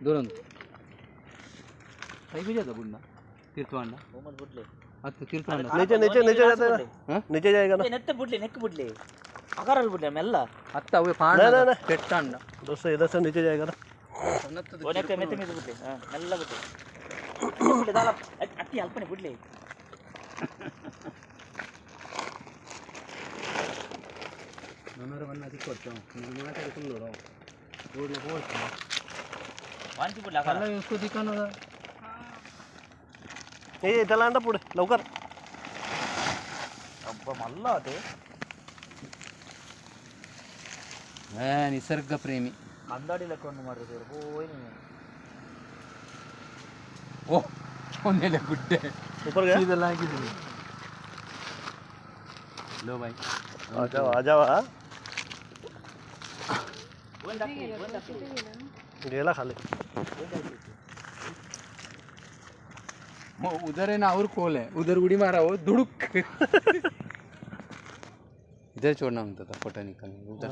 दोन कहीं भी जाता बुढ़ना तीर्थवांडा अच्छा तीर्थवांडा नीचे नीचे नीचे जाता है ना नीचे जाएगा ना ನೆತ್ತ ಬಿಡ್ಲಿ ನೆಕ್ ಬಿಡ್ಲಿ ಅಗರಲ್ಲಿ ಬಿಡ್ಲಿ ಮೆಲ್ಲ अच्छा वो पांडा नहीं नहीं पेट्टांडा दोस्तों इधर से नीचे जाएगा ना ನೆಕ್ಕ ಮೆತ್ತ ಮೀದು ಬಿಡ್ಲಿ ಮೆಲ್ಲ ಬಿಡ್ಲಿ ಬಿಡ್ಲಿ ದಾಲ ಅತ್ತಿ ಅಲ್ಪನೆ ಬಿಡ್ಲಿ नमर वन्ना दिक्कत मुझे माता के तुम लोड़ो रोड में बहुत वांची बिडला चला उसको दिखाना था ए चला अंडा पुढे लवकर अब्बा मल्ला ते निसर्ग प्रेमी अंदाडी ಲೆಕ್ಕೊಂಡು ಮಾರ್ರೆ ಹೋಯ್ ನೀ ओ ओनेले गुड्डे ऊपर गया सीधा लागी दे लो भाई आ जाओ गेला खाली वो उधर है ना और कोल है उधर उड़ी मारा वो धुड़ुक इधर छोड़ना होता था फोटो निकालने उधर